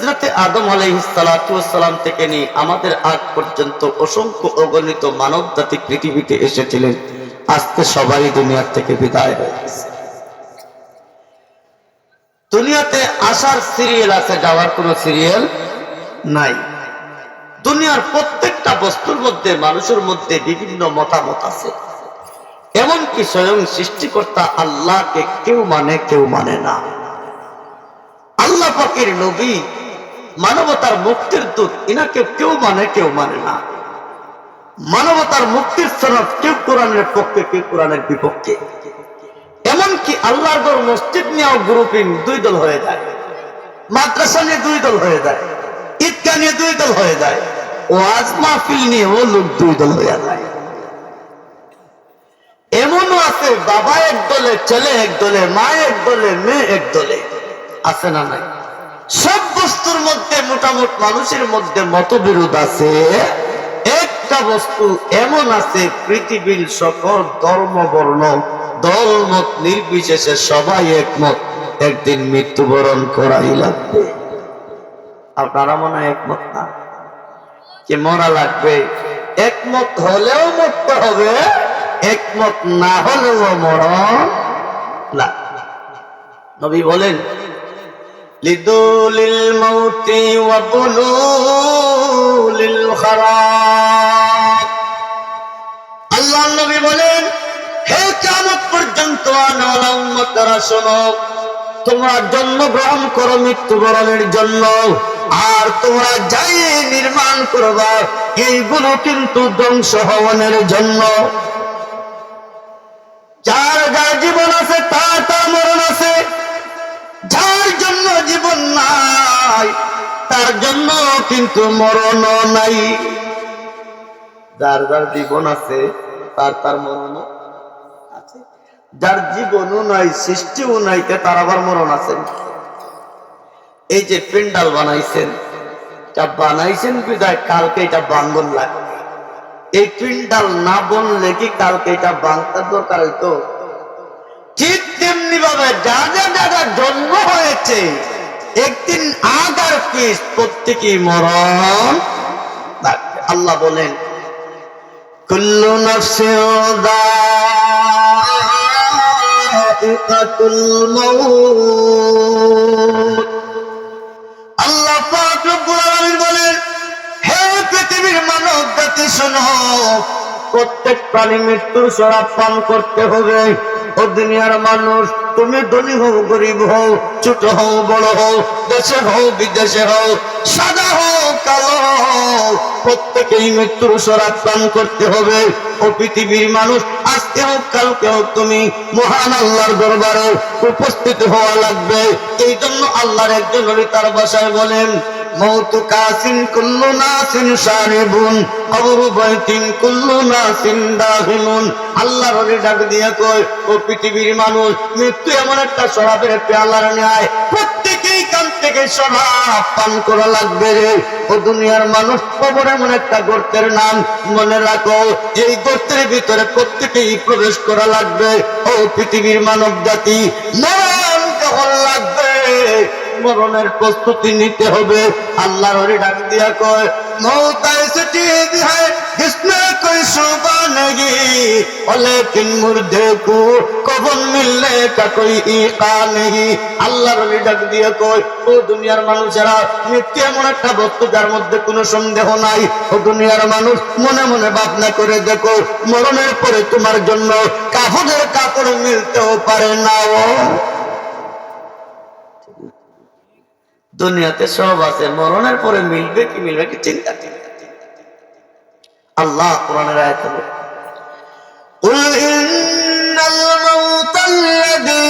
হযরতে আদম আলাইহিস সালাতু ওয়াস সালাম থেকে নিয়ে আমাদের আগ পর্যন্ত অসংখ্য অগণিত মানব জাতি পৃথিবীতে এসেছিলেন। আজকে সবাই দুনিয়া থেকে বিদায় হয়ে গেছে। দুনিয়াতে আসার সিরিয়াল আছে, যাওয়ার কোনো সিরিয়াল নাই। দুনিয়ার প্রত্যেকটা বস্তুর মধ্যে, মানুষের মধ্যে বিভিন্ন মতামত আছে। এমনকি স্বয়ং সৃষ্টিকর্তা আল্লাহকে কেউ মানে, কেউ মানে না। আল্লাহ পাকের নবী মানবতার মুক্তির দূত, ইনাকে কেউ মানে, কেউ মানে না। মানবতার মুক্তির সনদ, কেউ কোরআনের পক্ষে, কেউ কোরআনের বিপক্ষে। এমনকি আল্লাহর ঘর মসজিদ নিয়েও গ্রুপিং দুই দল হয়ে যায়, মাদ্রাসা নিয়ে দুই দল হয়ে যায়, ঈদগাহ নিয়ে দুই দল হয়ে যায়, ওয়াজ মাহফিল নিয়েও লোক দুই দল হয়ে যায়। এমনও আছে বাবা এক দলে, ছেলে এক দলে, মা এক দলে, মেয়ে এক দলে। আছে না নাই? সব বস্তুর মধ্যে মোটামুটি মানুষের মধ্যে মতবিরোধ আছে। একটা বস্তু এমন আছে, পৃথিবীর সকল ধর্ম বর্ণ দলমত নির্বিশেষে সবাই একমত, একদিন মৃত্যুবরণ করাই লাগবে। আপনারা মনে হয় একমত না? কি মরা লাগবে? একমত হলেও মরতে হবে, একমত না হলেও মরণ লাগবে। নবী বলেন, লিদুলিল মাউতি ওয়া বুলুলিল খারাব। আল্লাহ নবী বলেন, হে কিয়ামত পর্যন্ত আনাওয়ালা উম্মতরা শোনো, তোমরা জন্মগ্রহণ করো মৃত্যুবরণের জন্য, আর তোমরা যাই নির্মাণ করবা এইগুলো কিন্তু ধ্বংস হওয়ার জন্য। যার যার জীবন আছে, তার তার মরণ আছে। যার জন্য জীবন নাই, তার জন্য কিন্তু মরণ নাই। যার যার জীবন আছে, তার তার মরণ আছে। যার জীবনও নাই, সৃষ্টিও নাই, তার আবার মরণ আছে। এই যে পেন্ডাল বানাইছেন, এটা বানাইছেন বিদায় কালকে এটা ভাঙন লাগবে। এই পেন্ডাল না বনলে কি কালকে এটা ভাঙতে দরকার হইতো? ঠিক তেমনি ভাবে যারা জন্ম হয়েছে, একদিন আগার পিস প্রত্যেকেই মরণ লাগবে। আল্লাহ বলেন, কুল্লু নাফসিন যায়িকাতুল মাউত। আল্লাহ পাক রব্বুল আলামিন বলেন, হে পৃথিবীর মানব জাতি শোনো, প্রত্যেক প্রাণী মৃত্যুর শরাব পান করতে হবে। ও দুনিয়ার মানুষ, তুমি ধনী হও, গরিব হও, ছোট হও, বড় হও, দেশে হও, বিদেশে হও, সাদা হও, কালো হও, প্রত্যেকেই মৃত্যুর শরাব পান করতে হবে। ও পৃথিবীর মানুষ, আজকে হোক কালকে হোক তুমি মহান আল্লাহর দরবারে উপস্থিত হওয়া লাগবে। এই জন্য আল্লাহর একজন নবী তার ভাষায় বলেন, মৌতু কাসিন কুল্লু নাসিন শারিবুন কবরু বাইতিন কুল্লু নাসিন দাখিলুন। আল্লাহর ওলি ডাক দিয়ে কয়, ও পৃথিবীর মানুষ, মৃত্যু এমন একটা শরাবের পেয়ালার ন্যায়, প্রত্যেকেই কান থেকে শরাব পান করা লাগবে রে। ও দুনিয়ার মানুষ, কবর এমন একটা গর্তের নাম, মনে রাখো, এই গর্তের ভিতরে প্রত্যেকেই প্রবেশ করা লাগবে। ও পৃথিবীর মানব জাতি, মরণ যখন লাগবে, মরণের প্রস্তুতি নিতে হবে। আল্লাহর ওলি ডাক দিয়া কয়, मौत ऐसी चीज है जिसमें कोई शुबा नहीं, लेकिन मुर्दे को कफन मिलने का कोई इका नहीं। আল্লাহর ওলি ডাক দিয়ে কয়, ও দুনিয়ার মানুষেরা, মৃত্যু এমন একটা বস্তু যার মধ্যে কোনো সন্দেহ নাই। ও দুনিয়ার মানুষ, মনে মনে ভাবনা করে দেখো, মরণের পরে তোমার জন্য কাফনের কাপড় মিলতেও পারে না। দুনিয়াতে সব আছে, মরণের পরে মিলবে কি মিলবে কি চিন্তা। আল্লাহ কোরআনের আয়াতে বলে, কুল ইন্নাল মাউতাল্লাযী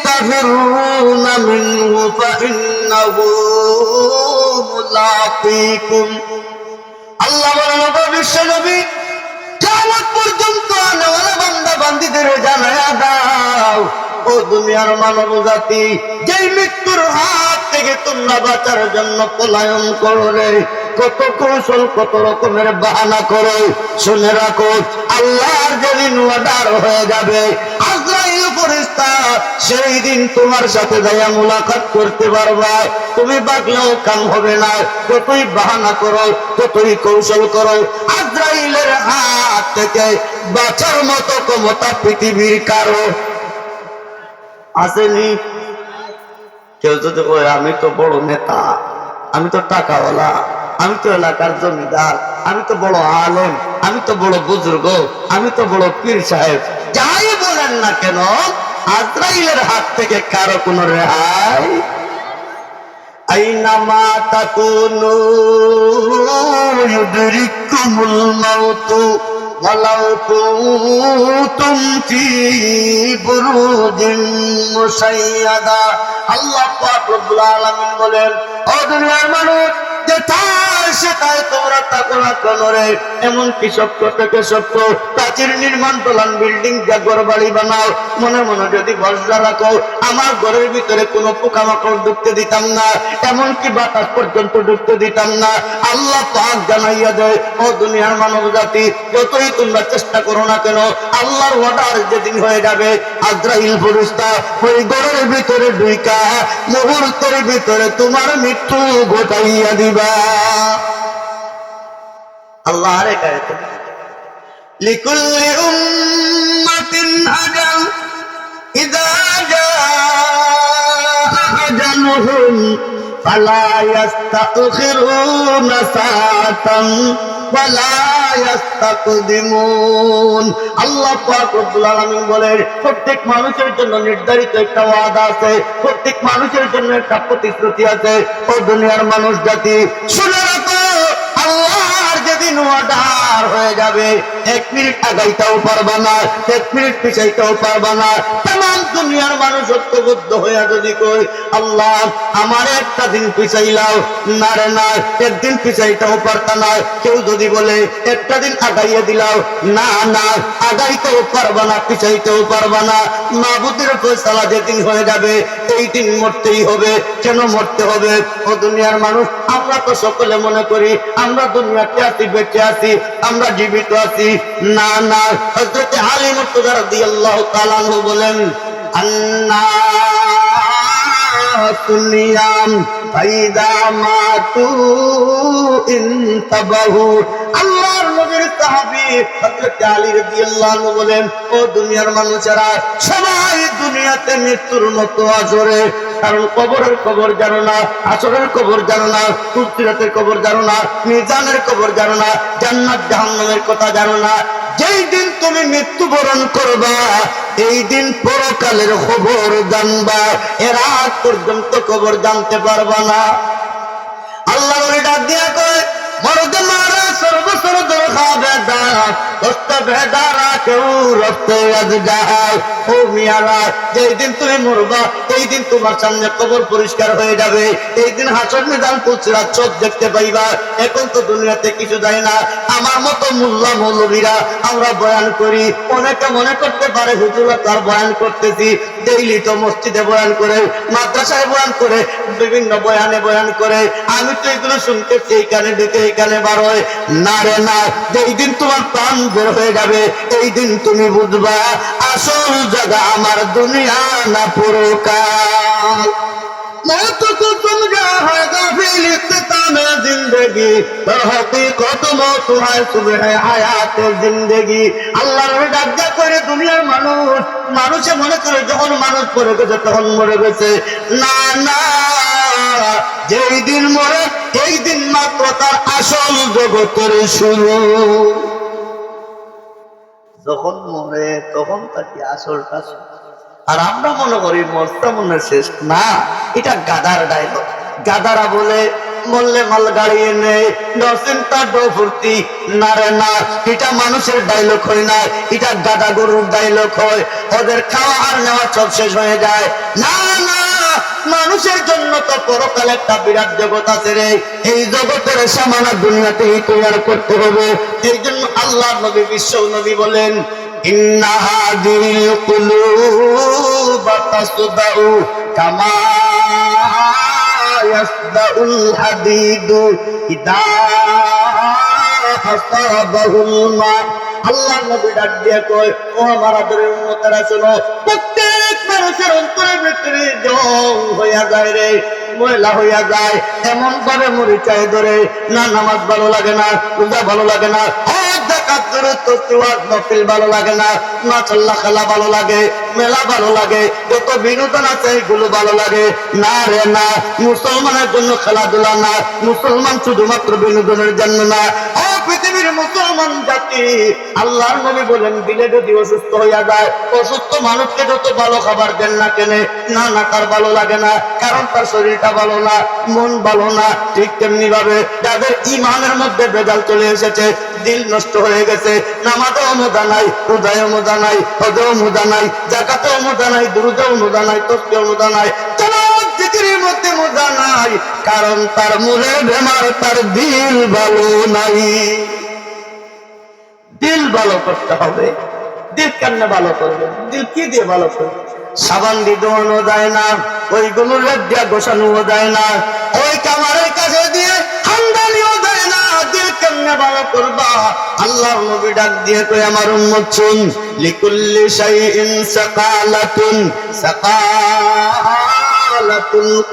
তাফিরুনা মিনহু ফাইন্নাহু মুলাকীকুম। আল্লাহ বলেন, ও বিশ্ব নবী, কিয়ামত পর্যন্ত আনেওয়ালা বান্দা বান্দীদের জানায়া দাও, ও দুনিয়ার মানব জাতি, যেই মৃত্যুর হাত থেকে তোমরা বাঁচার জন্য পলায়ন করো রে, কত কৌশল, কত রকমের বাহানা করো, শুনে রাখো, আল্লাহর যেদিন ওয়াদার হয়ে যাবে, আজরাইল ফেরেশতা সেই দিন তোমার সাথে যাইয়া মুলাকাত করতে পারবা। তুমি বাগলেও কাম হবে না, যতই বাহানা করো, যতই কৌশল করো, আজরাইলের হাত থেকে বাঁচার মতো ক্ষমতা পৃথিবীর কারো আসেনি। কেউ যদি কয় আমি তো বড় নেতা, আমি তো টাকাওয়ালা, আমি তো এলাকার জমিদার, আমি তো বড় আলেম, আমি তো বড় বুজুর্গ, আমি তো বড় পীর সাহেব, যাই বলেন না কেন, আজরাইলের হাত থেকে কারো কোনো রেহাই। আইনামা তাকুনু ইউদরিকুমুল মাউতু ওয়ালাউ কুনতুম ফি বুরুজিন মুশাইয়াদা। আল্লাহ পাক রব্বুল আলামিন বলেন, ও দুনিয়ার মানুষ, যেথায় সেথায় তোমরা থাকো না কেন রে, এমনকি সত্য থেকে সত্য প্রাচীর নির্মাণ দোলান বিল্ডিং যা ঘর বাড়ি বানাও, মনে মনে যদি ভরসা রাখো আমার ঘরের ভিতরে কোনো পোকামাকড় ঢুকতে দিতাম না, এমনকি বাতাস পর্যন্ত ঢুকতে দিতাম না। আল্লাহ পাক জানাইয়া দেয়, ও দুনিয়ার মানব জাতি, যতই তোমরা চেষ্টা করো না কেন, আল্লাহর অর্ডার যেদিন হয়ে যাবে, আজরাইল ফেরেশতা ওই ঘরের ভিতরে ঢুইকা মুহূর্তের ভিতরে তোমার মৃত্যু ঘটাইয়া দিবা। আল্লাহ আরেক আয়াতে লিকুল্লি উম্মাতিন আজাল ইযা জাআ আজালুহুম ফালা ইস্তাখিরুনা সাআতান ওয়ালা ইস্তাকদিমুন। আল্লাহ পাক রব্বুল আলামিন বলেন, প্রত্যেক মানুষের জন্য নির্ধারিত একটা ওয়াদা আছে, প্রত্যেক মানুষের জন্য একটা প্রতিশ্রুতি আছে। ও দুনিয়ার মানুষ জাতি, শুনে রাখো, আল্লাহর যেদিন ওয়াদার হয়ে যাবে, 1 মিনিট আগাইতেও পারবা না, 1 মিনিট পিছাইতেও পারবা না। তামাম দুনিয়ার মানুষ ঐক্যবদ্ধ হইয়া যদি কই, আল্লাহ আমার একটা দিন পিছাইলাও, না রে না, একদিন পিছাইতেও পারতা না। কেউ যদি বলে একটা দিন আগাইয়া দিলাও, না না, আগাইতেও পারবা না, পিছাইতেও পারবা না। মাবুদের ফয়সালা যেদিন হয়ে যাবে, এই দিন মরতেই হবে। কেন মরতে হবে? ও দুনিয়ার মানুষ, আমরা তো সকলে মনে করি আমরা দুনিয়াতে আছি, বেঁচে আছি, আমরা জীবিত আছি। না না, হযরত আলী মুর্তজা রাদিয়াল্লাহু তাআলা আনহু বলেন, আন্নাসুনিয়াম ফাইদা মাতু ইনতাবাহু। আল্লাহর নবীর সাহাবী হযরত আলী রাদিয়াল্লাহু আনহু বলেন, ও দুনিয়ার মানুষেরা, সবাই দুনিয়াতে মৃত্যুর মতো আসরে, কারণ কবরের খবর জানো না, আসরের খবর জানো না, কুদরতের খবর জানো না, মিজানের খবর জানো না, জান্নাত জাহান্নামের কথা জানো না। যেই দিন তুমি মৃত্যুবরণ করবা, এই দিন পরকালের খবর জানবা, এর আগ পর্যন্ত খবর জানতে পারবা না। আল্লাহ বলে ডাক দিয়া কয়, মরদে মারা সর্বসর দরখা বেদা রক্ত বেদারা কেউ রক্ত যায়। ও মিয়ারা, যেই দিন তুমি মরবা, এই দিন তোমার সামনে কবর পরিষ্কার হয়ে যাবে, এই দিন হাসর মিজান পুলসিরাত সব দেখতে পাইবা। এখন তো দুনিয়াতে কিছু যায় না। আমার মতো মুল্লা মৌলবীরা আমরা বয়ান করি, অনেকে মনে করতে পারে হুজুরা তার বয়ান করতেছি, ডেইলি তো মসজিদে বয়ান করে, মাদ্রাসায় বয়ান করে, বিভিন্ন বয়ানে বয়ান করে, আমি তো এগুলো শুনতেছি, এইখানে ঢুকে এইখানে বার হয়। না রে না, যেই দিন তোমার প্রাণ বের হয়ে যাবে, এই দিন তুমি বুঝবা আসল জায়গা আমার দুনিয়া না পরকাল। मौत को समझा है गाफिल इख्तिताम जिंदगी, पर हकीकत मौत है सुबह हायात जिंदगी। আল্লাহর ডাক দেয়া করে দুনিয়ার মানুষ, মানুষে মনে করে যখন মানুষ পড়ে গেছে তখন মরে গেছে। না না, যেই দিন মরে এই দিন মাত্র তার আসল জগতের শুরু। যখন মরে তখন তাকে আসলটা শুরু। আর আমরা মনে করি মরতে মনে শেষ না, এটা গাদার ডায়লগ। গাদারা বলে মরলে মাল গাড়িয়ে নেই, চিন্তা ফুর্তি। না রে না, এটা মানুষের ডায়লগ হয় না, এটা গাদা গরুর ডায়লগ হয়। ওদের খাওয়া আর নেওয়া সব শেষ হয়ে যায়। না না, মানুষের জন্য তো পরকালে একটা বিরাট জগৎ আছে রে, এই জগতের সামান্য দুনিয়াতেই তৈরি করতে হবে। এই জন্য আল্লাহ নবী, বিশ্ব নবী বলেন, ইন্না হাযিল কুলুবা তাসদাউ কামা ইয়াসদাউল হাদিদু ইদা আসাবাহুল মা। আল্লাহ নবী ডাক দিয়ে কয়, ও আমার আদরের উম্মতেরা শোনো, প্রত্যেক মানুষের অন্তরের ভিতরে জং হইয়া যায় রে, ময়লা হইয়া যায়, এমন ভাবে মরিচায় ধরে, না নামাজ ভালো লাগে না, রোজা ভালো লাগে না, হজ যাকাত দরুদ তসবিহ নফল ভালো লাগে না, মাশাআল্লাহ খেলা ভালো লাগে, মেলা ভালো লাগে, যত বিনোদন আছে এগুলো ভালো লাগে না রে না। মুসলমানের জন্য খেলাধুলা না, মুসলমান শুধুমাত্র বিনোদনের জন্য না। ও পৃথিবীর মুসলমান জাতি, আল্লাহর নবী বলেন, দিলে যদি অসুস্থ হইয়া যায়, অসুস্থ মানুষকে যত ভালো খাবার দেন না কেনে, না না তার ভালো লাগে না, কারণ তার শরীরটা ভালো না, মন ভালো না। ঠিক তেমনি ভাবে যাদের ইমানের মধ্যে ভেজাল চলে এসেছে, দিল নষ্ট হয়ে গেছে, নামাজেও মজা নাই, রোজায়ও মজা নাই, হজেও মজা নাই, যাকাতেও মজা নাই, দুরুদেও মজা নাই, তসবিহেও মজা নাই, তেলাওয়াত জিকিরের মধ্যে মজা নাই, কারণ তার মূলের বেমার, তার দিল ভালো নাই। দিল ভালো করতে হবে। দিল কেন ভালো করবে? দিল কি দিয়ে ভালো করবে? সাবান দিয়ে ধোয়ানো যায় না, ওইগুলো লজ্জা গোছানো যায় না, ওই কামারের কাছে দিয়ে হামদানিও যায় না। দিল কেমনে ভালো করবা? আল্লাহর নবী ডাক দিয়ে কই, আমার উম্মত শুন, লিকুল্লি শাইইন সাকালাতুন, সাকালাতুল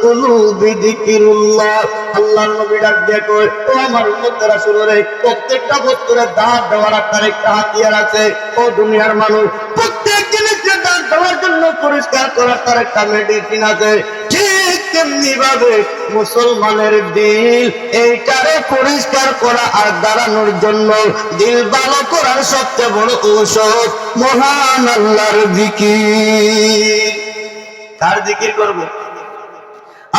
কুলুবি যিকরুল্লাহ। আল্লাহর নবী ডাক দিয়ে কই, ও আমার উম্মতেরা শুনো রে, প্রত্যেকটা বস্তুর দাঁত দেওয়ার একটা হাতিয়ার আছে। ও দুনিয়ার মানুষ, প্রত্যেক জিনিসের দাঁত দেওয়ার জন্য, পরিষ্কার করার তার একটা মেডিসিন আছে। ঠিক তেমনি ভাবে মুসলমানের দিল, এইটারে পরিষ্কার করা আর দাঁড়ানোর জন্য দিল ভালো করার সবচেয়ে বড় ঔষধ মহান আল্লাহর জিকির। কার জিকির করব?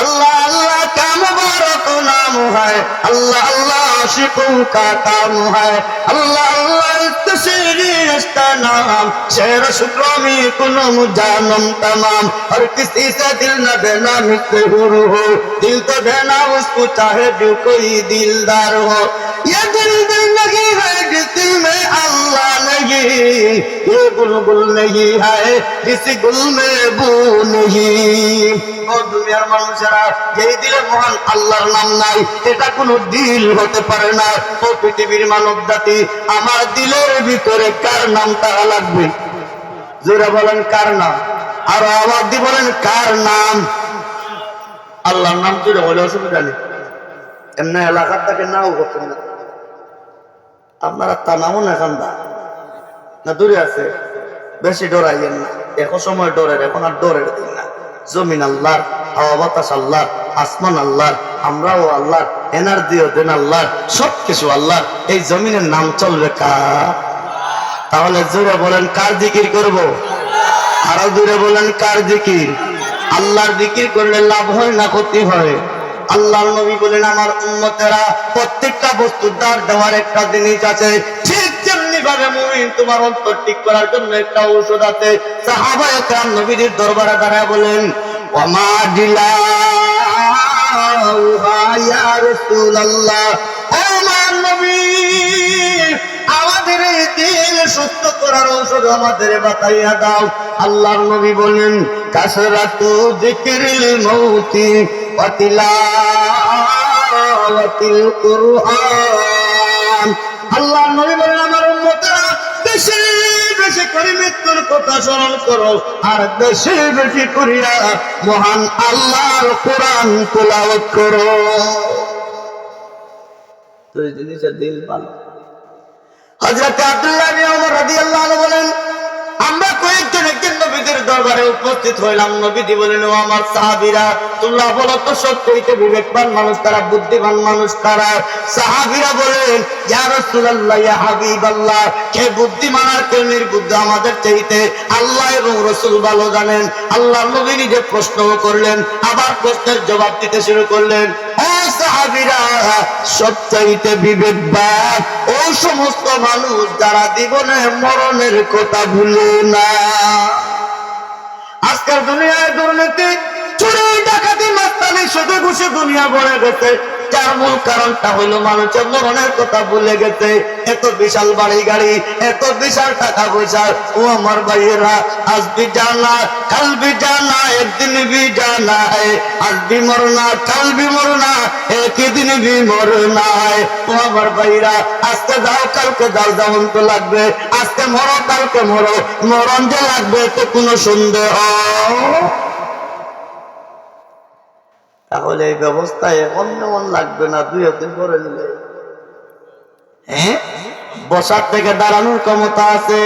अल्लाह अल्लाह का मुबारक नाम है, अल्लाह अल्लाह आशिकों का काम है, अल्लाह अल्लाह इसका नाम शेर शुक्र में कुलम जानम तमाम। और किसी से दिल न देना मिलते हो, दिल तो देना उसको चाहे जो कोई दिलदार हो। ये दिल दिल नहीं है जिस दिल में अल्लाह नहीं, ये बुलबुल नहीं है जिस गुल में बू नहीं। ও দুনিয়ার মানুষেরা, যেই দিলে মহান আল্লাহর নাম নাই, এটা কোনো দিল হতে পারে না। ও পৃথিবীর মানব জাতি, আমার দিলের ভিতরে কার নামটা লাগবে? জোরে বলেন কার নাম? আর আওয়াজ দিয়ে বলেন কার নাম? আল্লাহর নাম জুড়ে বলে অসুবিধা নেই, এমনি এলাকার তাকে নাও করতেন না। আপনারা তা নামও না, এখান না দূরে আছে, বেশি ডরাইয়েন না। এখন সময় ডরের, এখন আর ডরের দিন না। জমিন আল্লাহর, হাওয়া বাতাস আল্লাহর, আসমান আল্লাহর, আমরাও আল্লাহর, এনার্জিও দেন আল্লাহর, সবকিছু আল্লাহর। এই জমিনের নাম চলবে কার? তাহলে জোরে বলেন কার জিকির করব? আরো জোরে বলেন কার জিকির? আল্লাহর জিকির করলে লাভ হয় না ক্ষতি হয়? আল্লাহর নবী বলেন, আমার উম্মতেরা, প্রত্যেকটা বস্তুর দাঁড় দেওয়ার একটা জিনিস আছে। ঠিক তেমনি ভাবে মুমিন, তোমার অন্তর ঠিক করার জন্য একটা ঔষধ আছে। সাহাবায়ে কেরাম নবীর দরবারে দাঁড়ায় বলেন, ওমা দিলাউহা ইয়া রাসূলুল্লাহ, ও আমার নবী, আমাদের এই দিল সুস্থ করার ঔষধ আমাদের বাতাইয়া দাও। আল্লাহর নবী বলেন, কাসরাতু যিকরিল মাউতি ওয়া তিলাওয়াতিল কুরআন। আল্লাহর নবী বলেন, আমার উম্মতেরা, বেশি বেশি করে মৃত্যুর কথা স্মরণ করো, আর বেশি বেশি করিয়া মহান আল্লাহর কোরআন তেলাওয়াত করো। তো এই জিনিসের দিল ভালো। হযরত আব্দুল্লাহ ইবনে ওমর রাদিয়াল্লাহু আনহু বলেন, আমরা কয়েকজন একদিন নবীদের দরবারে উপস্থিত হইলাম। নবীজি বলেন, ও আমার সাহাবীরা, তোমরা বলো তো সবচেয়ে বিবেকবান মানুষ কারা, বুদ্ধিমান মানুষ কারা? সাহাবীরা বলেন, ইয়া রাসূলুল্লাহ, ইয়া হাবিবাল্লাহ, কে বুদ্ধিমান আর কে নির্বুদ্ধ আমাদের চাইতে আল্লাহ এবং রাসূল ভালো জানেন। আল্লাহর নবী নিজে প্রশ্ন করলেন, আবার প্রশ্নের জবাব দিতে শুরু করলেন। ও সাহাবীরা, সবচাইতে বিবেকবান ও সমস্ত মানুষ যারা জীবনে মরণের কথা ভুলে না। আজকাল দুনিয়ায় দুর্নীতি, চুরি, ডাকাতি, মাস্তানি, সুদে ঘুষে দুনিয়া ভরে গেছে। যার মূল কারণটা হইলো মানুষের মরণের কথা ভুলে গেছে। এত বিশাল বাড়ি গাড়ি, এত বিশাল টাকা পয়সা, ও আমার ভাইয়েরা, আজ भी जाना कल भी जाना एक दिन भी जाना है, आज भी मरना कल भी मरना एक ही दिन भी मरना है। ও আমার ভাইরা, আজকে যাও কালকে যাও, যেমন তো লাগবে। আজকে মরো কালকে মরো, মরণ যে লাগবে তো কোনো সন্দেহ। তাহলে এই ব্যবস্থায় এমন এমন লাগবে না, দুই দিন পরে নিলে। হ্যাঁ, বসার থেকে দাঁড়ানোর ক্ষমতা আছে,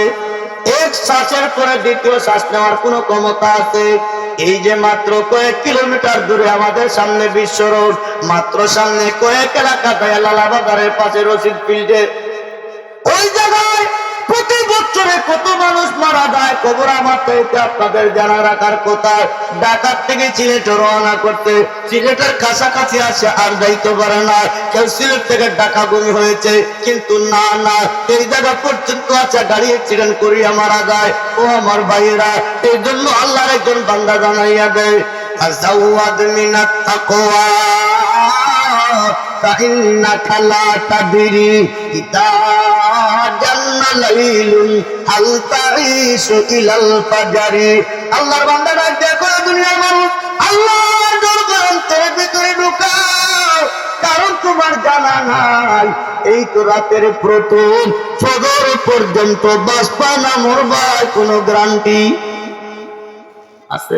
এক শ্বাসের পরে দ্বিতীয় শ্বাস নেওয়ার কোন ক্ষমতা আছে। এই যে মাত্র কয়েক কিলোমিটার দূরে আমাদের সামনে বিশ্ব রোড, মাত্র সামনে কয়েক এলাকা লালাবাজারের পাশে রশিদ ফিল্ডে, ওই জায়গায় প্রতি বছরে কত মানুষ মারা যায় কবর আমাতে, আপনাদের জানা রাখার কথা। ঢাকার থেকে সিলেটে রওনা করতে, সিলেটের কাছাকাছি আসে আর যাইতে পারে না। কেউ সিলেট থেকে ঢাকা বমি হয়েছে, কিন্তু না না, এই জায়গা পর্যন্ত আছে গাড়ি অ্যাক্সিডেন্ট করিয়া মারা যায়। ও আমার ভাইয়েরা, এই জন্য আল্লাহর একজন বান্দা জানাইয়া দেয়, আযাওয়াদ মিনাত তাকওয়া ফাইন্নাকা লা তাদরি ইদা জান্না লাইলুন হাল তাইশু ইলাল ফাজরি। আল্লাহর বান্দারা দেখো, দুনিয়ার মানুষ, আল্লাহর দরবারে অন্তরের ভিতরে ঢুকাও, কারণ তোমার জানা নাই এই তো রাতের প্রথম ফজর পর্যন্ত বাঁচবা না মরবা, কোনো গ্যারান্টি আছে?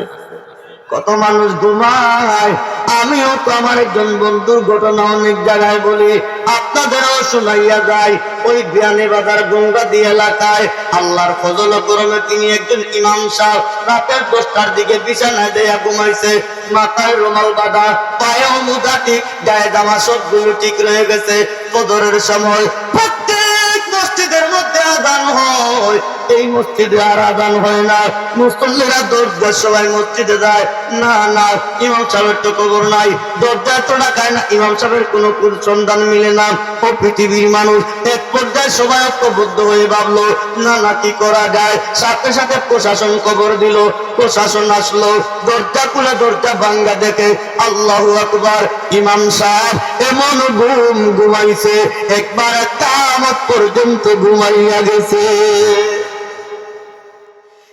কত মানুষ ঘুমায়। আমিও তো আমার একজন বন্ধুর ঘটনা অনেক জায়গায় বলি, আপনাদেরও শোনাইয়া যায়। ওই বিয়ানীবাজার গঙ্গাদি এলাকায় আল্লাহর ফজল করমে তিনি একজন ইমাম সাহেব রাতের 10টার দিকে বিছানায় দেয়া ঘুমাইছে, মাথায় রুমাল বাঁধা, পায়েও মোজা ঠিক, গায়ে জামা সবগুলো ঠিক রয়ে গেছে। ফজরের সময় প্রত্যেক মসজিদের মধ্যে আযান হয়, এই মসজিদে আর আযান হয় না। মুসল্লিরা দরজার সবাই মসজিদে যায়, না না, ইমাম সাহেবের তো খবর নাই, দরজা তো ডাকায় না, ইমাম সাহেবের কোনো সন্ধান মিলে না। ও পৃথিবীর মানুষ, এক পর্যায়ে সবাই ঐক্যবদ্ধ হয়ে ভাবলো, না না, কি করা যায়। সাথে সাথে প্রশাসন খবর দিল, প্রশাসন আসলো, দরজা খুলে দরজা ভাঙ্গা দেখে আল্লাহু আকবার, ইমাম সাহেব এমন ঘুমাইছে, একবার কিয়ামত পর্যন্ত ঘুমাইয়া গেছে।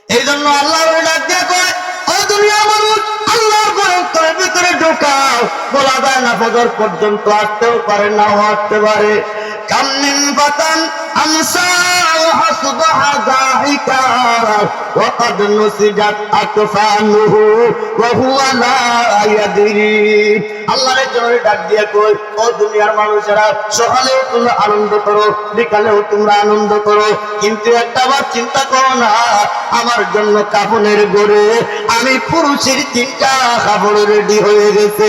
এই জন্য আল্লাহর ডাক দিয়ে কয়, ও দুনিয়ার মানুষ, আল্লাহর ভয়ের ভিতরে ঢোকাও। বলা যায় না ফজর পর্যন্ত আসতেও পারে, নাও আসতে পারে। কাম মিন ফাতান আমসা ওয়া আসবাহা যাহিকা ওয়া কাদ নুসিজাত আকফানুহু ওয়া হুয়া লা ইয়াদরি। আল্লাহর জন্য ডাক দিয়ে কই, ও দুনিয়ার মানুষেরা, সকালেও তোমরা আনন্দ করো, বিকালেও তোমরা আনন্দ করো, কিন্তু একটা বার চিন্তা করো না, আমার জন্য কাফনের গড়ে আমি পুরুষের 3টা কাপড় রেডি হয়ে গেছে।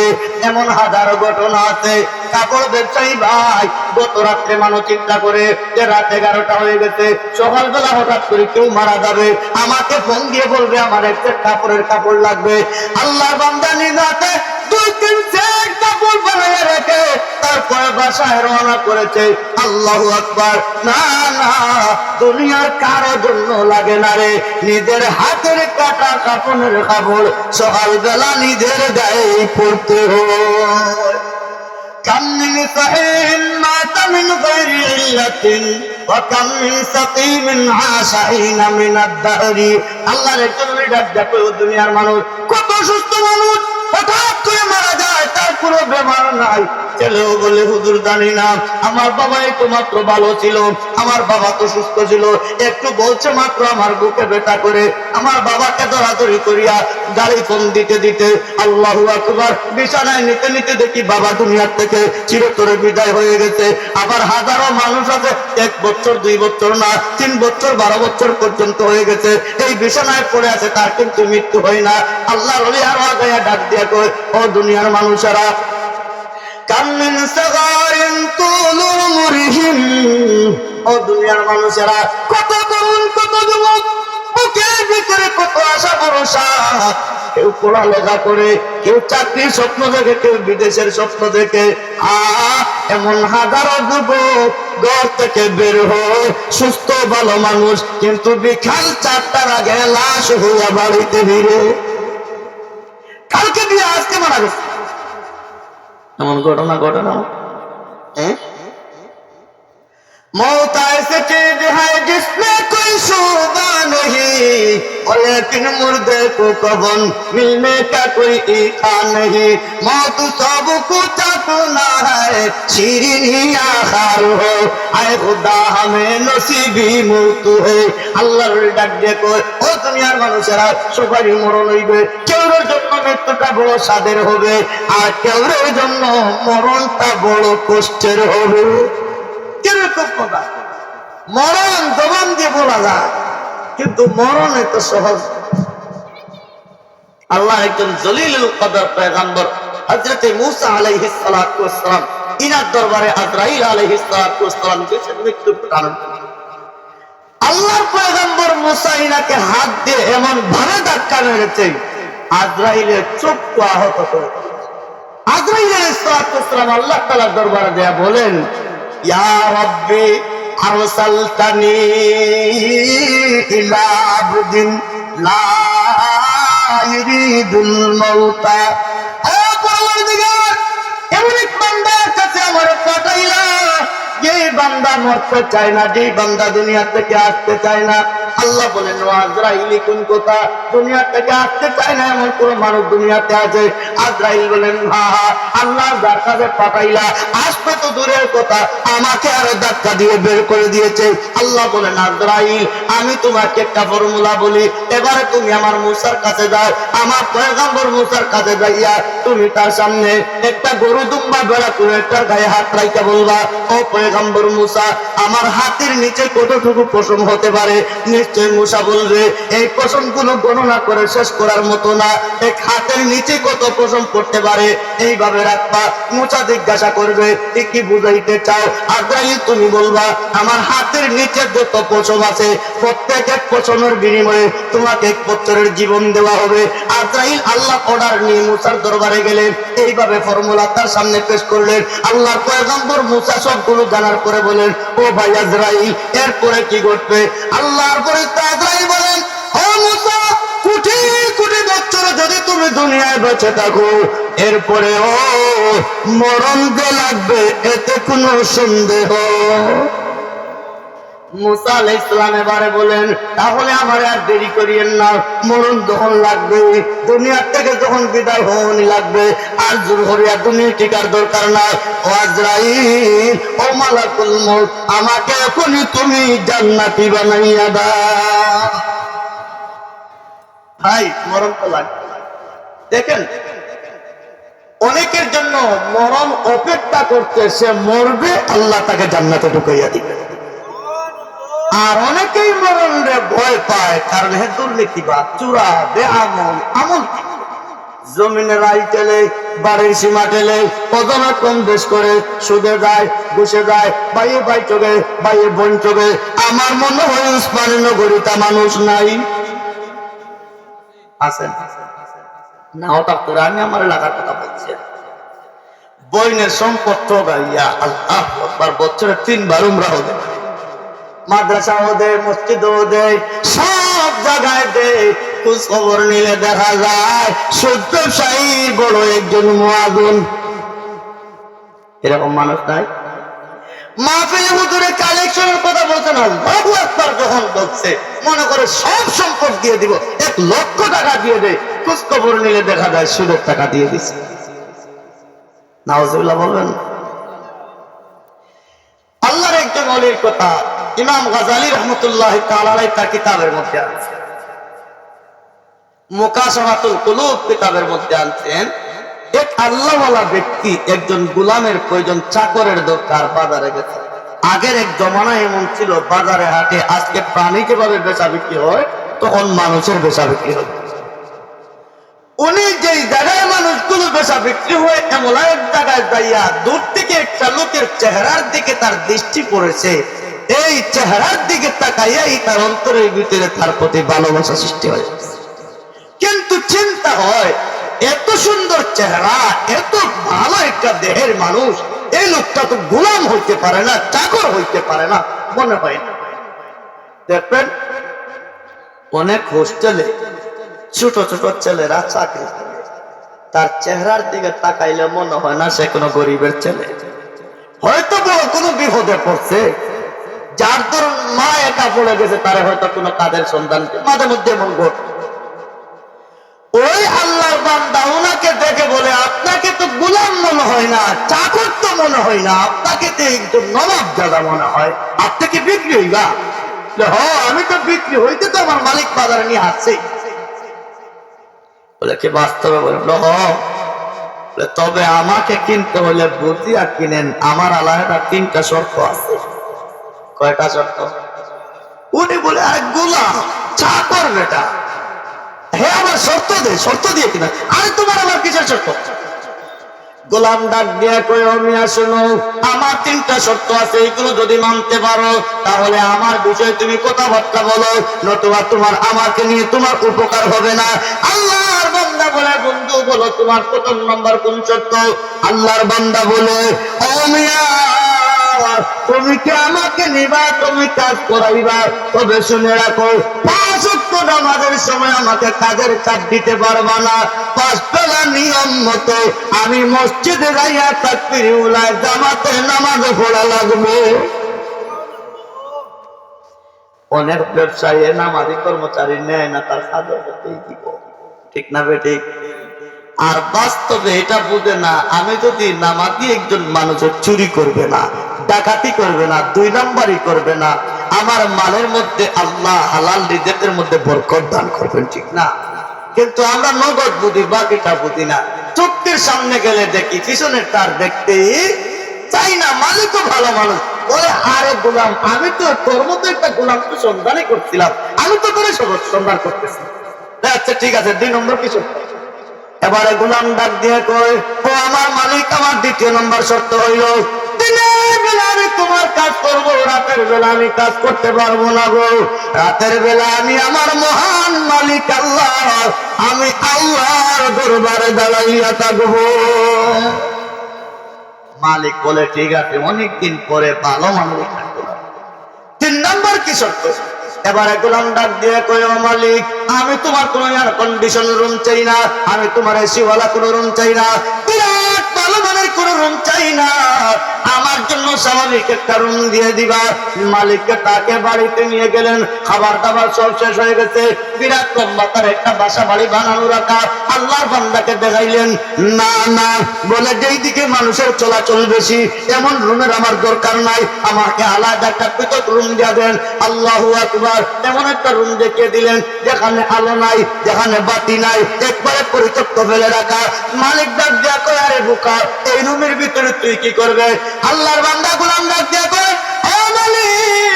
এমন হাজারো ঘটনা আছে। কাপড় ব্যবসায়ী ভাই, গত রাত্রে মানুষ চিন্তা করে যে রাত 11টা হয়ে গেছে, সকালবেলা হঠাৎ করে কেউ মারা যাবে, আমাকে ফোন দিয়ে বলবে আমার একটা কাপড়ের কাপড় লাগবে। আল্লাহর বান্দা নিজাতে 2-3 সেট কাপড় বানায় রেখে তারপরে বাসায় রওনা করেছে। আল্লাহু আকবার। না না, দুনিয়ার কারো জন্য লাগে না রে, নিজের হাতের কাটা কাপড়ের কাপড় সকালবেলা নিজের গায়ে পরতে হয়। كم من صحيح مات من غير علة وكم من سقيم عاش حين من الدهر। আল্লাহর জন্য ডাক দেখো, দুনিয়ার মানুষ, কত সুস্থ মানুষ হঠাৎ করে মারা যায়, তার কোনো বেমার নাই। ছেলেও বলে, হুজুর জানি না, আমার বাবাই তো মাত্র ভালো ছিল, আমার বাবা তো সুস্থ ছিল, একটু বলছে মাত্র আমার বুকে ব্যথা করে, আমার বাবাকে দরাদরি করিয়া গাড়ি ফোন দিতে দিতে আল্লাহু আকবার বিছানায় নিতে নিতে দেখি বাবা দুনিয়ার থেকে চিরতরে বিদায় হয়ে গেছে। আবার হাজারো মানুষ আছে 1 বছর 2 বছর না, 3 বছর 12 বছর পর্যন্ত হয়ে গেছে, এই বিছানায় পড়ে আছে, তার কিন্তু মৃত্যু হয় না। আল্লাহর ওলি আর আগায়া ডাক দিয়া কয়, ও দুনিয়ার মানুষেরা, কাম মিন সাগারিন তুলুল মুরহিম, ও দুনিয়ার মানুষেরা, কত তরুণ কত যুবক, বুকের ভিতরে কত আশা ভরসা, কেউ পড়ালেখা করে, কেউ চাকরির স্বপ্ন দেখে, কেউ বিদেশের স্বপ্ন দেখে। এমন হাজারো যুবক ঘর থেকে বের হয় সুস্থ ভালো মানুষ, কিন্তু বিকাল 4টার আগে লাশ হইয়া বাড়িতে ভিড়ে। কালকে বিয়ে, আজকে মারা গেছে, এমন ঘটনা ঘটে না? मौत ऐसे चीज है जिसमें कोई शोभा नहीं और लेकिन मुर्दे को कफन मिलने का कोई इच्छा नहीं मौत सब कुछ अपना है शीरीनी आखार हो आए खुदा हमें नसीबी मौत है আল্লাহর ডাক দিয়ে কয় ও দুনিয়ার মানুষেরা সবারই মরণ হইবে কেউর জন্য মৃত্যুটা বড় স্বাদের হবে আর কেউর জন্য মরণটা বড় কষ্টের হবে কিরকম কথা মরণ জবান দিয়ে বলা যায় কিন্তু মরণ এত সহজ আল্লাহ একজন জলিলুল কদর পয়গম্বর হযরত মূসা আলাইহিস সালাতু ওয়াস সালাম ইনার দরবারে আজরাইল আলাইহিস সালাতু ওয়াস সালাম গেছেন মৃত্যুর কারণ আল্লাহর পয়গম্বর মূসা ইনাকে হাত দিয়ে এমন ভাবে ধাক্কা মেরেছে আজরাইলের চোখ আহত করে আজরাইল আলাইহিস সালাতু ওয়াস সালাম আল্লাহ তাআলার দরবারে দেয়া বলেন ইয়া রাব্বি আরসালতানি ইলা আবদিন লা ইরিদুল মাউতা ও পরওয়ারদিগার এমন এক বান্দার কাছে আমারে পাঠাইলা যে বান্দা মরতে চায় না যে বান্দা দুনিয়া থেকে আসতে চায় না আল্লাহ বলেন আজরাইল কোন কথা দুনিয়া থেকে আসতে চায় না এমন কোন মানুষ দুনিয়াতে আছে আজরাইল বলেন হ্যাঁ আল্লাহ যার কাছে পাঠাইলা আসবে তো দূরের কথা আমাকে আরো ধাক্কা দিয়ে বের করে দিয়েছে আল্লাহ বলেন আজরাইল আমি তোমাকে একটা ফর্মুলা বলি এবারে তুমি আমার মূসার কাছে যাও আমার পয়গম্বর মূসার কাছে যাইয়া তুমি তার সামনে একটা গরু দুম্বা বেড়া করে তার গায়ে হাত রাইতে বলবা ও পয়গম্বর মূসা আমার হাতের নিচে কতটুকু পশম হতে পারে নিশ্চয় মূসা বলবে এই পশমগুলো গণনা করে শেষ করার মতো না এক হাতের নিচে কত পশম পড়তে পারে এইভাবে রাখবা মূসা জিজ্ঞাসা করবে কি বুঝাইতে চাও আজরাইল তুমি বলবা আমার হাতের নিচে যত পশম আছে প্রত্যেক এক পশমের বিনিময়ে তোমাকে এক বছরের জীবন দেওয়া হবে আজরাইল আল্লাহ অর্ডার নিয়ে মূসার দরবারে গেলেন এইভাবে ফর্মুলা তার সামনে পেশ করলেন আল্লাহর পয়গম্বর মূসা সবগুলো জানার পরে বলেন ও ভাই আজরাইল এরপরে কি ঘটবে আল্লাহর ফেরেশতা আজরাইল বলেন ও মূসা কোটি কোটি বছর যদি তুমি দুনিয়ায় বেঁচে থাকো এরপরে ও মরণ যে লাগবে এতে কোনো সন্দেহ মূসা আলাইহিস সালাম এবারে বলেন তাহলে আমার আর দেরি করিয়েন না মরণ যখন লাগবে দুনিয়া থেকে যখন বিদায় হওয়ানি লাগবে আর জোর হরিয়া দুনিয়া টিকার দরকার না ও আজরাইল ও মালাকুল মউত আমাকে এখনই তুমি জান্নাতি বানাইয়া দাও ভাই মরণ তো লাগবে দেখেন অনেকের জন্য মরণ অপেক্ষা করতে সে মরবে আল্লাহ তাকে জান্নাতে ঢুকাইয়া দিবে আর অনেকেই মরণে ভয় পায় কারণ হে দুর্নীতিবাদ চুরা বেআমল আমল জমিনে রায় টেলে বাড়ির সীমা টেলে কদমে কম বেশ করে সুদে যায় ঘুষে যায় বাইয়ে ভাই চোখে বাইয়ে বোন চোখে আমার মনে হয় উসমানী নগরীতে মানুষ নাই আছেন না হঠাৎ করে আমি আমার এলাকার কথা বলছি বইনের সম্পদ গাইয়া আল্লাহ আকবার বছরে 3 বার উমরা হবে মাদ্রাসাও দেয় মসজিদও দেয় সব জায়গায় দেয় খোঁজ খবর নিলে দেখা যায় সত্য শাহীর বড় একজন মুয়াজ্জিন এরকম মানুষ নাই মাহফিলে হুজুরে কালেকশনের কথা বলছেন আল্লাহু আকবার যখন বলছে মনে করে সব সম্পদ দিয়ে দিব 1 লক্ষ টাকা দিয়ে দেয় খোঁজ খবর নিলে দেখা যায় সুদের টাকা দিয়ে দিচ্ছে নাউজুবিল্লাহ বলবেন আল্লাহর একজন ওলির কথা ইমাম গাজালি রাহমাতুল্লাহি তাআলা আলাইহি তার কিতাবের মধ্যে আছে মুকাশাফাতুল কুলুব কিতাবের মধ্যে আনছেন এক আল্লাহওয়ালা ব্যক্তি একজন গোলামের প্রয়োজন চাকরের দরকার বাজারে গেছে আগের এক জমানা এমন ছিল বাজারে হাটে আজকে প্রাণী যেভাবে বেচা বিক্রি হয় তখন মানুষের বেচা বিক্রি হয় উনি যে জায়গায় মানুষগুলো বেচা বিক্রি হয় এমন এক জায়গায় যাইয়া দূর থেকে একটা লোকের চেহারার দিকে তার দৃষ্টি পড়েছে এই চেহারার দিকে তাকাইয়াই তার অন্তরের ভিতরে তার প্রতি ভালোবাসা সৃষ্টি হয় কিন্তু চিন্তা হয় এত সুন্দর চেহারা এত ভালো একটা দেহের মানুষ এই লোকটা তো গোলাম হইতে পারে না চাকর হইতে পারে না মনে হয় না দেখবেন অনেক হোস্টেলে ছোট ছোট ছেলেরা চাকরি তার চেহারার দিকে তাকাইলে মনে হয় না সে কোনো গরিবের ছেলে, হয়তো বড় কোনো বিপদে পড়ছে, যার ধরুন মা একা পড়ে গেছে, তারা হয়তো কোনো কাদের সন্তান, মাঝে মধ্যে এমন ঘটে। ওই আল্লাহর বান্দা ওনাকে দেখে বলে, আপনাকে তো গোলাম মনে হয় না, চাকর তো মনে হয় না, আপনাকে তো একদম নবাব দাদা মনে হয়, আপনাকে বিক্রি হইবা? হ্যাঁ, আমি তো বিক্রি হইতে তো আমার মালিক বাজারে নিয়ে আসছে। বলে কি বাস্তবে? বললো তবে আমাকে কিনতে হলে বুঝিয়া কিনেন, আমার আলাদা 3টা শর্ত আছে। কয়টা শর্ত? উনি বলে আরে গোলাম চাকর বেটা, হ্যাঁ আমার শর্ত দে, শর্ত দিয়ে কিনা। আরে তোমার আমার কিসের শর্ত? গোলাম ডাক দিয়ে কই, মিয়া শোনো, আমার 3টা শর্ত আছে, এইগুলো যদি মানতে পারো তাহলে আমার বিষয়ে তুমি কথাবার্তা বলো, নতুবা তোমার আমাকে নিয়ে তোমার উপকার হবে না। আল্লাহর বান্দা বলে, বন্ধু বলো তোমার প্রথম নম্বর কোন শর্ত? আল্লাহর বান্দা বলে, ও মিয়া তুমি কি আমাকে নিবা, তুমি কাজ করাইবা, তবে শুনে রাখো 5 ওয়াক্ত নামাজের সময় আমাকে কাজের চাপ দিতে পারবা না। 5 বেলা নিয়ম মতো আমি মসজিদে যাইয়া তাকবীর উলায় জামাতে নামাজ পড়া লাগবে। অনেক ব্যবসায়ী নামাজি কর্মচারী নেয় না, তার কাজের করতেই দিব, ঠিক না বেঠিক? আর বাস্তবে এটা বুঝে না, আমি যদি নামাজি একজন মানুষের চুরি করবে না, ডাকাতি করবে না, 2 নাম্বারই করবে না, আমার মালের মধ্যে আল্লাহ হালাল রিজেকের মধ্যে বরকত দান করবেন, ঠিক না? কিন্তু আমরা নগদ বুঝি, বাকিটা বুঝি না। চোখের সামনে গেলে দেখি, পিছনের তার দেখতেই চাই না। মালিকও ভালো মানুষ বলে, আরে গোলাম আমি তো তোর মতো একটা গোলাম তো সন্ধানই করছিলাম, আমি তো তোর সন্ধান করতেছি। আচ্ছা ঠিক আছে, 2 নম্বর কিছু। এবারে গোলাম ডাক দিয়ে কয়, ও আমার মালিক, আমার 2য় নম্বর শর্ত হইল, দিনের বেলা আমি তোমার কাজ করব, রাতের বেলা আমি কাজ করতে পারবো না গো। রাতের বেলা আমি আমার মহান মালিক আল্লাহ, আমি আল্লাহর দরবারে দাঁড়াইয়া থাকবো। মালিক বলে ঠিক আছে, অনেকদিন পরে ভালো মালিক থাকবো। 3 নম্বর কি শর্ত? এবারে গোলাম ডাক দিয়ে কয়, ও মালিক আমি তোমার কোন এয়ার কন্ডিশন রুম চাই না, আমি তোমার এসিওয়ালা কোন রুম চাই না, বিরাট ভালো মানের কোন রুম চাই না, আমার জন্য স্বাভাবিক একটা রুম দিয়ে দিবা। মালিককে তাকে বাড়িতে নিয়ে গেলেন, খাবার দাবার সব শেষ হয়ে গেছে, বিরাট লম্বা তার একটা বাসা বাড়ি বানানো রাখা। আল্লাহর বান্দাকে দেখাইলেন, না না, বলে যেই দিকে মানুষের চলাচল বেশি এমন রুমের আমার দরকার নাই, আমাকে আলাদা একটা পৃথক রুম দিয়ে দেন। আল্লাহু আকবার। এমন একটা রুম দেখিয়ে দিলেন যেখানে আলো নাই, যেখানে বাতি নাই, একবারে পরিত্যক্ত ফেলে রাখা। মালিক ডাক দিয়া কয়, আরে বোকা, এই রুমের ভিতরে তুই কি করবে? আল্লাহর বান্দা গোলাম ডাক দিয়া কয়, ও মালিক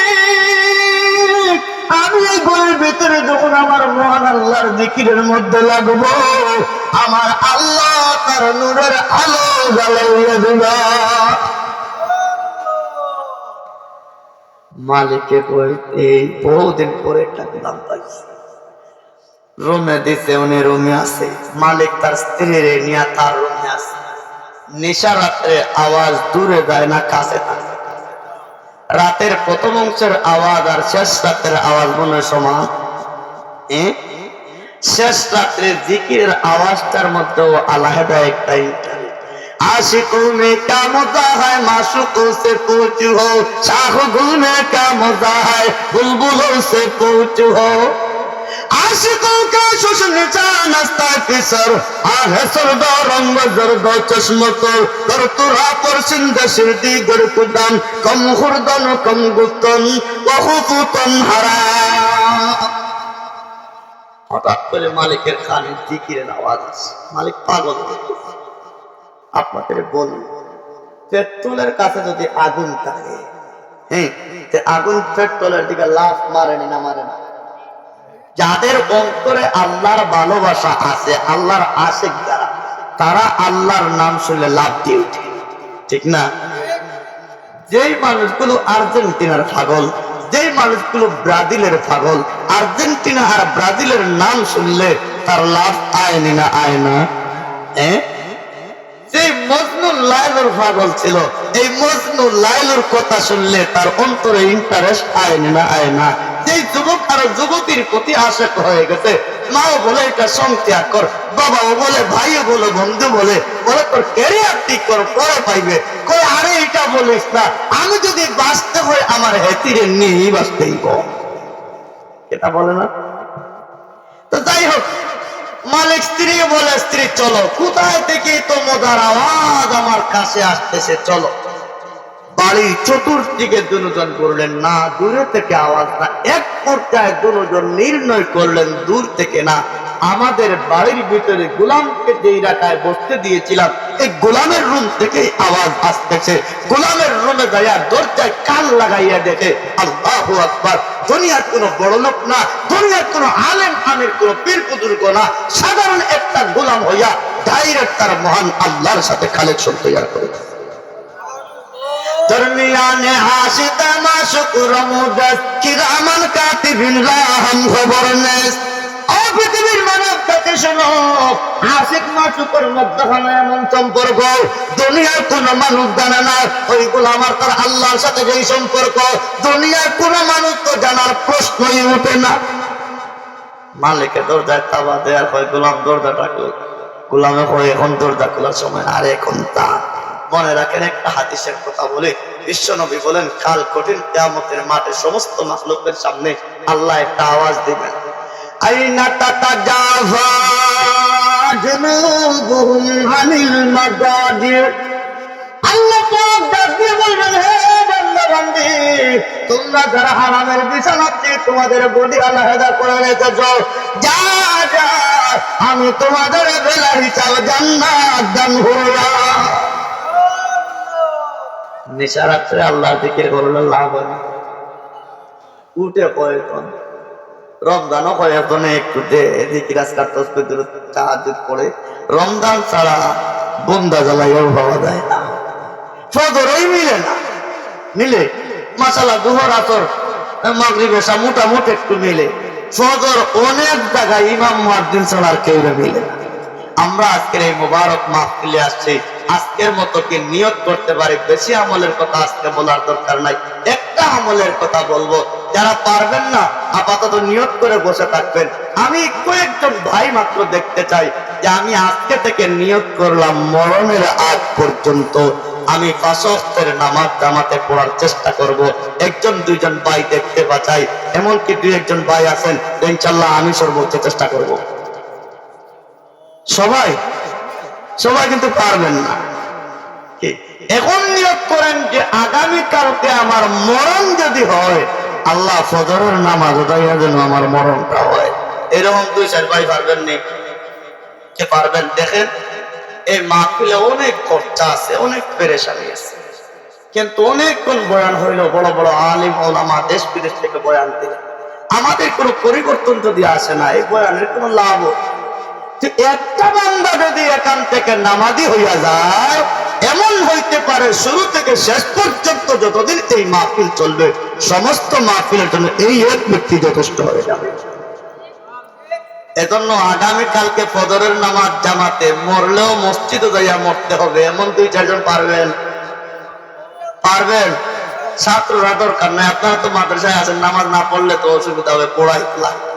আমি এই ঘরের ভিতরে যখন আমার মহান আল্লাহর জিকিরের মধ্যে লাগবো, আমার আল্লাহ তার নূরের আলো জ্বালাইয়া দিবা। মালিকে কই, এই বহুদিন পরে একটা গোলাম পাইছি, রুমে দিছে, উনি রুমে আছে। মালিক তার স্ত্রীর নিয়ে তার রুমে আছে। নিশা রাত্রে আওয়াজ দূরে যায় না, কাছে থাকে। রাতের প্রথম অংশের আওয়াজ আর শেষ রাতের আওয়াজ মনে সমান। শেষ রাত্রে জিকিরের আওয়াজটার মধ্যেও আলাদা একটা ইন্টারেস্ট। आशिकों में क्या मजा है, माशूकों से पूछो, शाखों में क्या मजा है, बुलबुलों से पूछो। आशिकों का शुष्न चानस्ता किसर, आहे सरदो रंग जरदो चश्म को, कर तुरा पर सिंध शिरदी गर कुदन, कम खुर्दन कम गुतन, वखुफुतन हरा। हठाৎ করে মালিকের কানে জিকিরের আওয়াজ আসে। মালিক পাগল। আপনাদের বলি, পেট্রোলের কাছে যদি আগুন থাকে, আগুন পেট্রোলের দিকে লাফ মারেনি না মারে না? যাদের অন্তরে আল্লাহর ভালোবাসা আছে, আল্লাহর আশিক যারা, তারা আল্লাহর নাম শুনলে লাফ দিয়ে উঠে, ঠিক না? যেই মানুষগুলো আর্জেন্টিনার পাগল, যেই মানুষগুলো ব্রাজিলের পাগল, আর্জেন্টিনা আর ব্রাজিলের নাম শুনলে তার লাভ আয়নি না আয় না? যে মজনু লাইলুর পাগল ছিল, এই মজনু লাইলুর কথা শুনলে তার অন্তরে ইন্টারেস্ট আয়নি না আয় না? যে যুবক আর যুবতীর প্রতি আশাক হয়ে গেছে, মাও বলে এটা সংত্যাগ কর, বাবাও বলে, ভাইও বলে, বন্ধু বলে, বলে তোর ক্যারিয়ার ঠিক কর, পরে পাইবে। কই আরে এটা বলিস না, আমি যদি বাঁচতে হয় আমার হেতিরে নিয়েই বাঁচতেই কর, এটা বলে না। তো যাই হোক, মালিক স্ত্রী বলে, স্ত্রী চলো। কোথায় থেকে তো মজার আওয়াজ আমার কাছে আসতেছে, চলো। বাড়ির চতুর্দিকে দুজন করলেন না, দূরে থেকে আওয়াজ না। এক পর্যায়ে দুজন নির্ণয় করলেন দূর থেকে না, আমাদের বাড়ির ভিতরে গোলামকে যেই রাখায় বসতে দিয়েছিলাম এই গোলামের রুম থেকে আওয়াজ আসতেছে। গোলামের রুমে যাইয়া দরজায় কান লাগাইয়া দেখে, আল্লাহু আকবার, দুনিয়ার কোনো বড় লোক না, দুনিয়ার কোনো আলেম আমির, কোনো পীর বুজুর্গ না, সাধারণ একটা গোলাম হইয়া ডাইরেক্ট তার মহান আল্লাহর সাথে কালেকশন তৈরি করে। দরমিয়ানে হাসিতা মাশুকুর মুদাক্কিরামান কাতিবিন রাহাম খবরনেস। ও পৃথিবীর মানব জাতি শোনো, আশিক মাশুকুর মধ্যখানে এমন সম্পর্ক দুনিয়ার কোন মানুষ জানে না। ওই গোলাম আর তার আল্লাহর সাথে যেই সম্পর্ক দুনিয়ার কোন মানুষ তো জানার প্রশ্নই ওঠে না। মালিকের দরজায় তালা দেয়ার হয়, গোলাম দরজাটা খোল। গোলামে হয় এখন দরজা খোলার সময়, আর এখন তা মনে রাখেন একটা হাদিসের কথা বলে, বিশ্বনবী বলেন কাল কঠিন কিয়ামতের মাঠে সমস্ত মাখলুকের সামনে আল্লাহ একটা আওয়াজ দিবেন, আইনা তাতাজাফা জুনুবুহুম আনিল মাদাজির। আল্লাহ পাক ডাক দিয়ে বলবেন, হে বান্দা বান্দি, তোমরা যারা হারামের বিছানাতে তোমাদের বডি আলাদা করে রেখেছো, যা যা আমি তোমাদের বেলা হিসাব জান্নাত দান করলাম। নিশা রাত্রে আল্লাহ জিকির করলে লাভ হয় না। উঠে কয়েকজন রমজানও কয়েকজন একটু জিকির আজকার তসবিহ তাহাজ্জুদ পড়ে, রমজান ছাড়া বন্দা জ্বালাইও পাওয়া যায় না, ফজরই মিলে না। মিলে মাশাআল্লাহ দুহর আসর মাগরিব এশা মোটামুটি একটু মিলে, ফজর অনেক জায়গায় ইমাম মুয়াজ্জিন ছাড়া আর কেউ মিলে না। আমরা আজকের এই মুবারক মাহফিলে আসছি, আজকের মতো কি নিয়ত করতে পারি? বেশি আমলের কথা আজকে বলার দরকার নাই, একটা আমলের কথা বলবো। যারা পারবেন না আপাতত নিয়ত করে বসে থাকবেন। আমি কয়েকজন ভাই মাত্র দেখতে চাই যে আমি আজকে থেকে নিয়ত করলাম মরণের আগ পর্যন্ত আমি 5 ওয়াক্তের নামাজ জামাতে পড়ার চেষ্টা করব। একজন দুইজন ভাই দেখতে পাচ্ছি, এমনকি 2-1 ভাই আছেন, ইনশাআল্লাহ আমি সর্বোচ্চ চেষ্টা করব। সবাই কিন্তু পারবেন না। এখন নিয়ত করেন যে আগামী কালকে আমার মরণ যদি হয়, আল্লাহ ফজরের নামাজ আদায়া যেন আমার মরণটা হয়। এরকম 2-4 ভাই পারবেন নি? কে পারবেন? দেখেন এই মাহফিলে অনেক খরচা আছে, অনেক পেরেশানি আছে, কিন্তু অনেকক্ষণ বয়ান হইল, বড় বড় আলিম ওলামা দেশ বিদেশ থেকে বয়ান দিলেন, আমাদের কোনো পরিবর্তন যদি আসে না, এই বয়ানের কোনো লাভ একটা বান্দা যদি এখান থেকে নামাজি হইয়া যায়, এমন হইতে পারে শুরু থেকে শেষ পর্যন্ত যতদিন এই মাহফিল চলবে সমস্ত মাহফিলের জন্য এই এক ব্যক্তি যথেষ্ট হয়ে যাবে। এজন্য আগামী কালকে ফজরের নামাজ জামাতে মরলেও মসজিদে যাইয়া মরতে হবে, এমন 2-4 জন পারবেন? ছাত্ররা দরকার নাই, আপনারা তো মাদ্রাসায় আছেন, নামাজ না পড়লে তো অসুবিধা হবে, পড়াই লাগবে।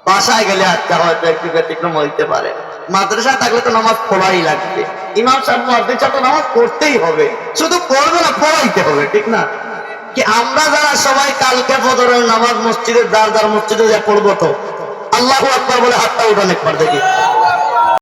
বাসায় গেলে আজকে হয়তো একটু ব্যতিক্রম হইতে পারে, মাদ্রাসায় থাকলে তো নামাজ পড়াই লাগবে। ইমাম সাহেব মুয়াজ্জিন সাহেব তো নামাজ পড়তেই হবে, শুধু পড়বে না পড়াইতে হবে, ঠিক না? কি আমরা যারা সবাই কালকে ফজরের নামাজ মসজিদে যার মসজিদে যা পড়বো, তো আল্লাহু আকবার বলে হাতটা উঠান একবার দেখি।